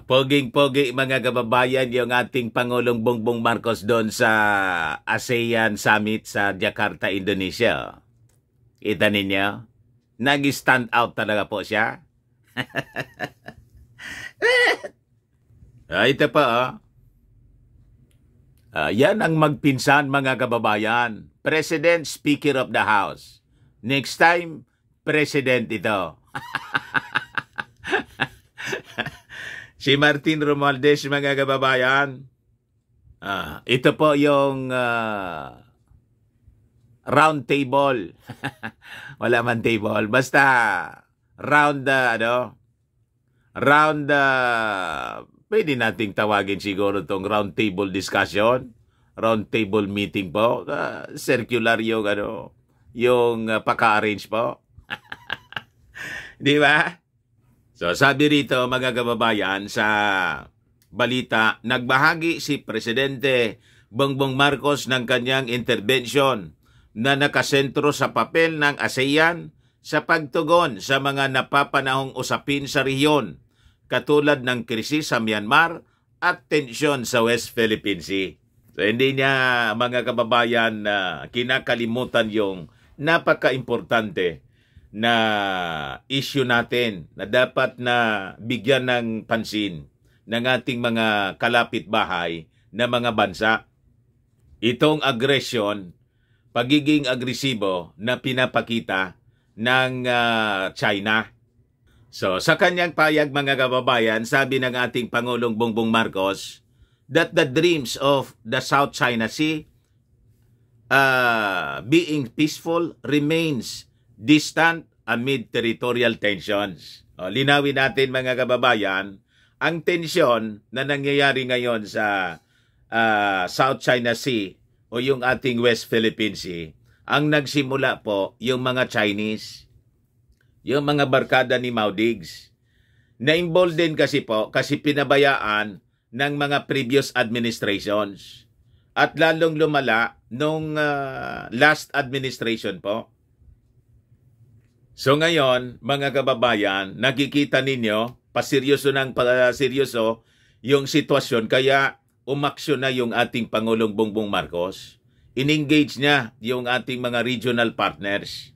Poging-pogi mga kababayan yung ating Pangulong Bongbong Marcos doon sa ASEAN Summit sa Jakarta, Indonesia. Kita ninyo? Nag-stand out talaga po siya. Ito pa, yan ang magpinsan mga kababayan. President, Speaker of the House. Next time, President ito. Si Martin Romualdez, mga kababayan. Ito po yung round table. Wala man table. Basta round, pwede nating tawagin siguro itong round table discussion. Round table meeting po. Circular yung, yung paka-arrange po. Di ba? So sabi rito mga kababayan sa balita, nagbahagi si Presidente Bongbong Marcos ng kanyang intervention na nakasentro sa papel ng ASEAN sa pagtugon sa mga napapanahong usapin sa rehiyon, katulad ng krisis sa Myanmar at tensyon sa West Philippine Sea. So hindi niya mga kababayan kinakalimutan yung napaka-importante na issue natin na dapat na bigyan ng pansin ng ating mga kalapit-bahay na mga bansa. Itong aggression, pagiging agresibo na pinapakita ng China. So sa kanyang payag mga kababayan, sabi ng ating Pangulong Bongbong Marcos that the dreams of the South China Sea being peaceful remains distant amid territorial tensions. Linawin natin mga kababayan, ang tensyon na nangyayari ngayon sa South China Sea o yung ating West Philippine Sea, ang nagsimula po yung mga Chinese, yung mga barkada ni Mao Diggs. Na-involved din kasi po kasi pinabayaan ng mga previous administrations. At lalong lumala nung last administration po. So ngayon, mga kababayan, nakikita ninyo, paseryoso ng paseryoso yung sitwasyon, kaya umaksyon na yung ating Pangulong Bongbong Marcos. In-engage niya yung ating mga regional partners.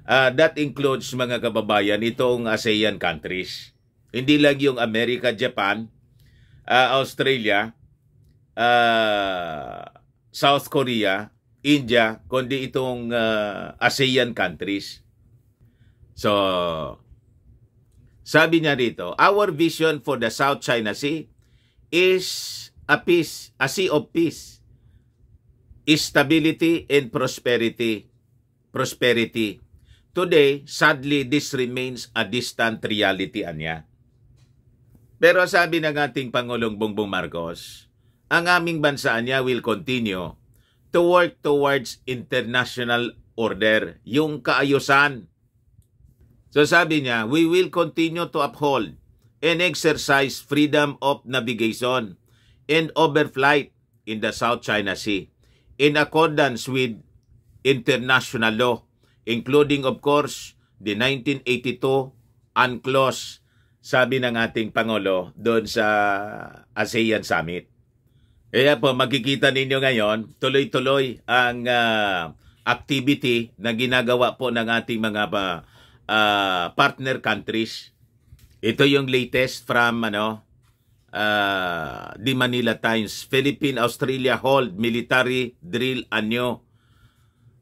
That includes, mga kababayan, itong ASEAN countries. Hindi lang yung Amerika, Japan, Australia, South Korea, India, kundi itong ASEAN countries. So, sabi niya rito, our vision for the South China Sea is a sea of peace, stability and prosperity. Today, sadly, this remains a distant reality, anya. Pero sabi ng ating Pangulong Bongbong Marcos, ang aming bansa niya will continue to work towards international order, yung kaayusan. So sabi niya, we will continue to uphold and exercise freedom of navigation and overflight in the South China Sea in accordance with international law, including of course the 1982 UNCLOS, sabi ng ating Pangulo doon sa ASEAN Summit. Kaya po makikita ninyo ngayon, tuloy-tuloy ang activity na ginagawa po ng ating mga partner countries. Ito yung latest from The Manila Times. Philippine-Australia hold military drill anyo.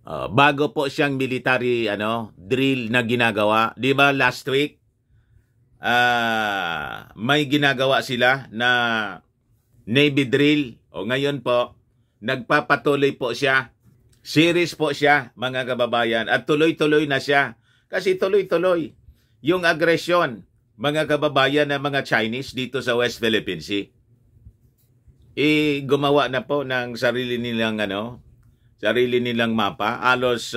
Bago po siyang military drill na ginagawa. Di ba last week may ginagawa sila na Navy drill. O ngayon po nagpapatuloy po siya. Series po siya mga kababayan at tuloy-tuloy na siya. Kasi tuloy-tuloy yung agresyon, mga kababayan ng mga Chinese dito sa West Philippine Sea. Gumawa na po ng sarili nilang mapa. Halos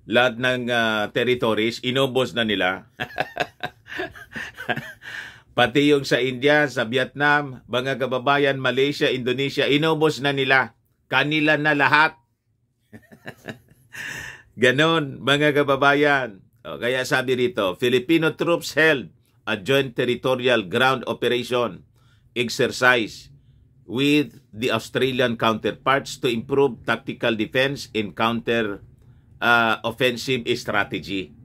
lahat ng territories, inubos na nila. Pati yung sa India, sa Vietnam, mga kababayan, Malaysia, Indonesia, inubos na nila. Kanila na lahat. Ganon, mga kababayan. Kaya sabi rito, Filipino troops held a joint territorial ground operation exercise with the Australian counterparts to improve tactical defense and counter offensive strategy.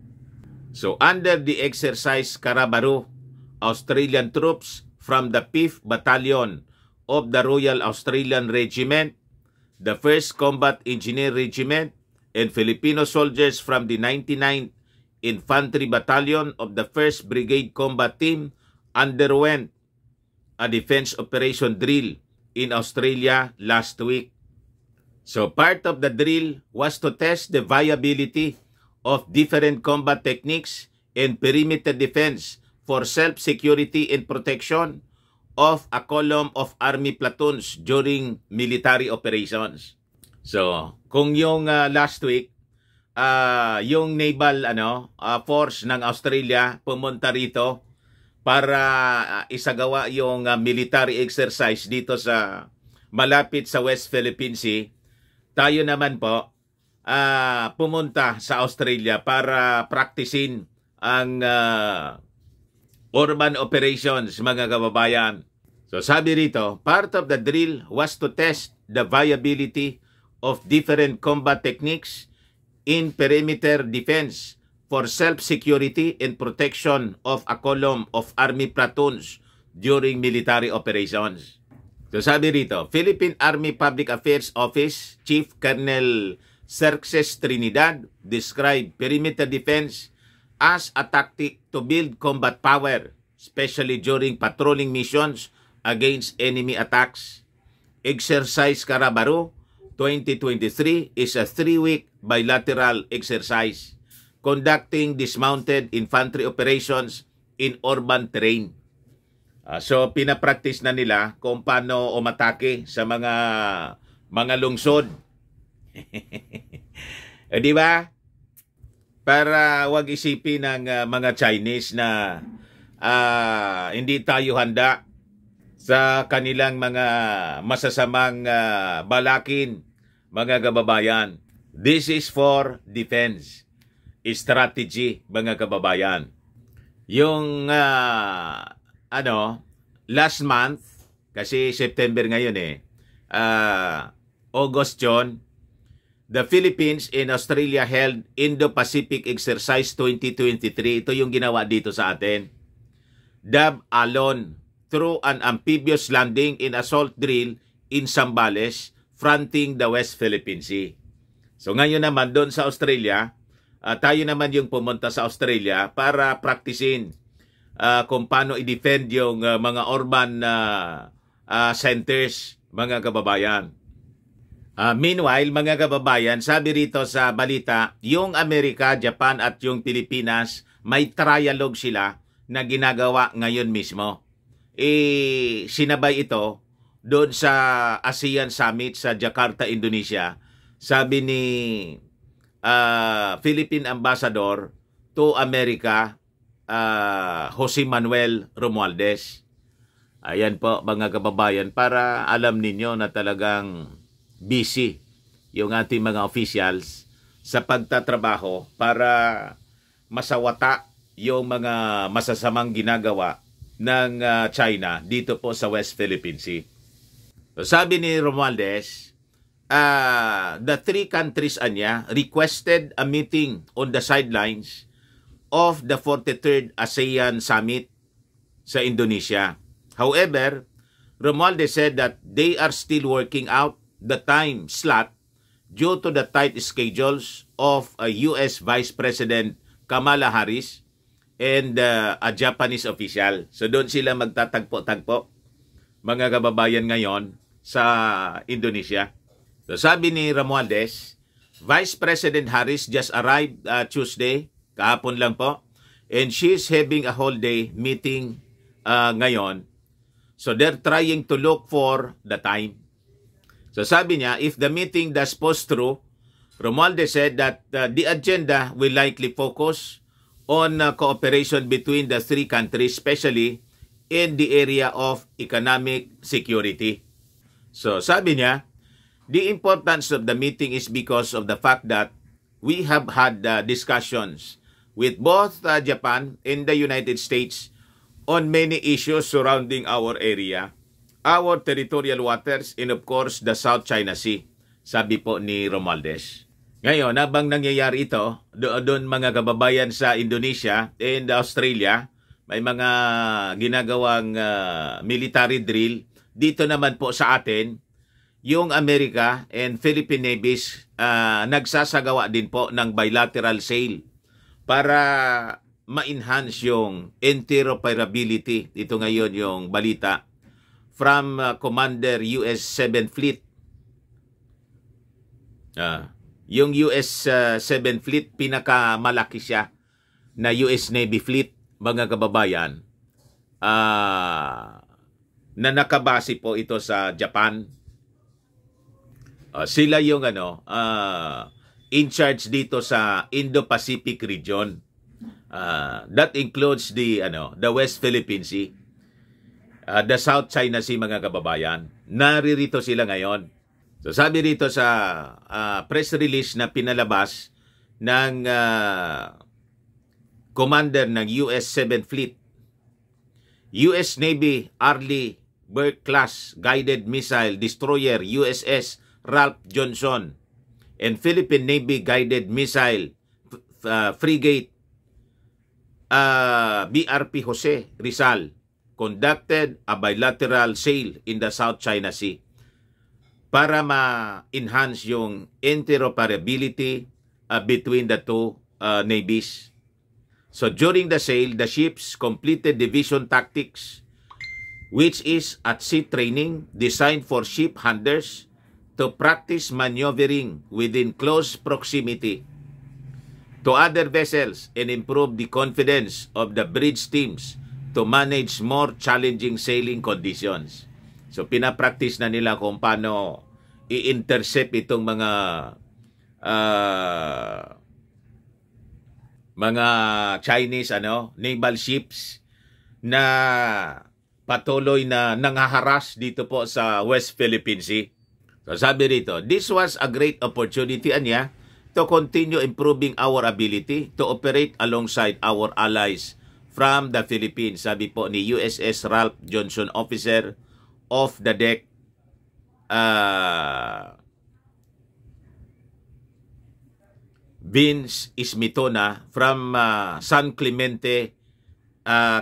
So under the exercise Karabaru, Australian troops from the 5th Battalion of the Royal Australian Regiment, the 1st Combat Engineer Regiment, and Filipino soldiers from the 99th Infantry Battalion of the 1st Brigade Combat Team underwent a defense operation drill in Australia last week. So part of the drill was to test the viability of different combat techniques and perimeter defense for self-security and protection of a column of army platoons during military operations. So, kung yung last week, yung naval force ng Australia pumunta rito para isagawa yung military exercise dito sa malapit sa West Philippine Sea, tayo naman po pumunta sa Australia para practicein ang urban operations, mga kababayan. So sabi rito, part of the drill was to test the viability of different combat techniques in perimeter defense for self-security and protection of a column of army platoons during military operations. So sabi rito, Philippine Army Public Affairs Office Chief Colonel Xerxes Trinidad described perimeter defense as a tactic to build combat power, especially during patrolling missions against enemy attacks. Exercise Karabaru 2023 is a 3-week bilateral exercise conducting dismounted infantry operations in urban terrain. So pinapractice na nila kung paano umatake sa mga lungsod. Di ba? Para wag isipin ng mga Chinese na hindi tayo handa sa kanilang mga masasamang balakin, mga kababayan. This is for defense strategy, mga kababayan. Yung last month, kasi September ngayon August yun, the Philippines and Australia held Indo-Pacific Exercise 2023. Ito yung ginawa dito sa atin. Dubbed Alon, through an amphibious landing in assault drill in Zambales, fronting the West Philippine Sea. So ngayon naman doon sa Australia, tayo naman yung pumunta sa Australia para practicein kung paano i-defend yung mga urban centers, mga kababayan. Meanwhile, mga kababayan, sabi rito sa balita, yung Amerika, Japan at yung Pilipinas, may trialogue sila na ginagawa ngayon mismo. Sinabay ito doon sa ASEAN Summit sa Jakarta, Indonesia. Sabi ni Philippine Ambassador to America, Jose Manuel Romualdez. Ayan po, mga kababayan, para alam ninyo na talagang busy yung ating mga officials sa pagtatrabaho para masawata yung mga masasamang ginagawa ng China dito po sa West Philippine Sea. So, sabi ni Romualdez, the three countries requested a meeting on the sidelines of the 43rd ASEAN Summit sa Indonesia. However, Romualdez said that they are still working out the time slot due to the tight schedules of a U.S. Vice President Kamala Harris and a Japanese official. So doon sila magtatagpo-tagpo, mga kababayan, ngayon sa Indonesia. So sabi ni Romualdez, Vice President Harris just arrived Tuesday, kahapon lang po, and she's having a whole day meeting ngayon. So they're trying to look for the time. So sabi niya, if the meeting does pass through, Romualdez said that the agenda will likely focus on cooperation between the three countries, especially in the area of economic security. So sabi niya, the importance of the meeting is because of the fact that we have had discussions with both Japan and the United States on many issues surrounding our area, our territorial waters, and of course, the South China Sea, sabi po ni Romualdez. Ngayon, habang nangyayari ito, doon mga kababayan sa Indonesia and Australia, may mga ginagawang military drill. Dito naman po sa atin, yung America and Philippine Navies nagsasagawa din po ng bilateral sail para ma-enhance yung interoperability. Ito ngayon yung balita from Commander US 7th Fleet. Yung US 7th Fleet, pinakamalaki siya na US Navy Fleet, mga kababayan, na nakabase po ito sa Japan. Sila yung in charge dito sa Indo-Pacific region. That includes the West Philippine Sea, the South China Sea, mga kababayan. Naririto sila ngayon. So sabi rito sa press release na pinalabas ng commander ng US 7th Fleet, US Navy Arleigh Burke class guided missile destroyer USS Ralph Johnson and Philippine Navy guided missile frigate BRP Jose Rizal conducted a bilateral sail in the South China Sea para ma-enhance yung interoperability between the two navies. So during the sail, the ships completed division tactics, which is at sea training designed for ship handlers to practice maneuvering within close proximity to other vessels and improve the confidence of the bridge teams to manage more challenging sailing conditions. So pinapractice na nila kung paano i-intercept itong mga Chinese naval ships na patuloy na nanghaharas dito po sa West Philippine Sea. So sabi rito, this was a great opportunity anya to continue improving our ability to operate alongside our allies from the Philippines. Sabi po ni USS Ralph Johnson, officer of the deck, Vince Ismitona from San Clemente,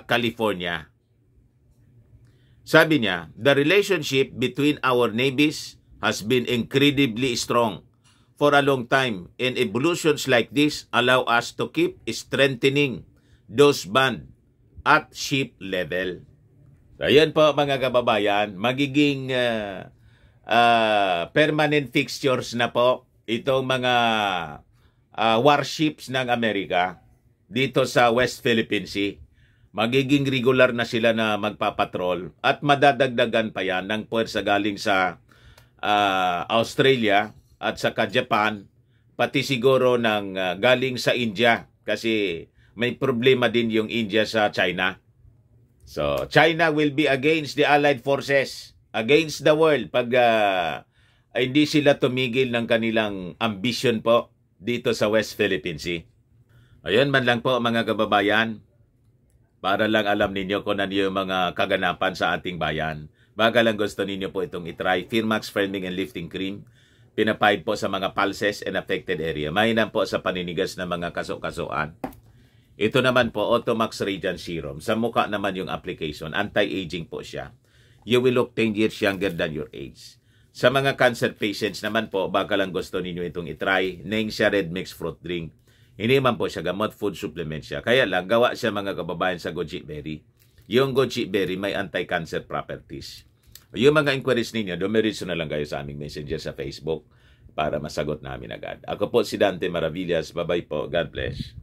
California. Sabi niya, the relationship between our navies has been incredibly strong for a long time, and evolutions like this allow us to keep strengthening those bonds at ship level. So, ayan po mga kababayan, magiging permanent fixtures na po itong mga warships ng Amerika dito sa West Philippine Sea. Magiging regular na sila na magpapatrol at madadagdagan pa yan ng puwersa galing sa Australia at saka Japan, pati siguro ng galing sa India kasi may problema din yung India sa China. So, China will be against the Allied forces, against the world pag hindi sila tumigil ng kanilang ambition po dito sa West Philippine Sea. Ayun man lang po mga kababayan, para lang alam ninyo kung ano yung mga kaganapan sa ating bayan. Baka lang gusto ninyo po itong itry. Firmax Firming and Lifting Cream. Pinapahid po sa mga pulses and affected area. Mainam po sa paninigas ng mga kaso-kasuan. Ito naman po, Automax Radiant Serum. Sa mukha naman yung application. Anti-aging po siya. You will look 10 years younger than your age. Sa mga cancer patients naman po, baka lang gusto ninyo itong itry. Nengxia Red Mix Fruit Drink. Hindi man po siya gamot, food supplement siya. Kaya lang, gawa siya mga kababayan sa goji berry. Yung goji berry may anti-cancer properties. Yung mga inquiries ninyo, dumiritso na lang kayo sa aming messenger sa Facebook para masagot namin agad. Ako po si Dante Maravillas. Bye-bye po. God bless.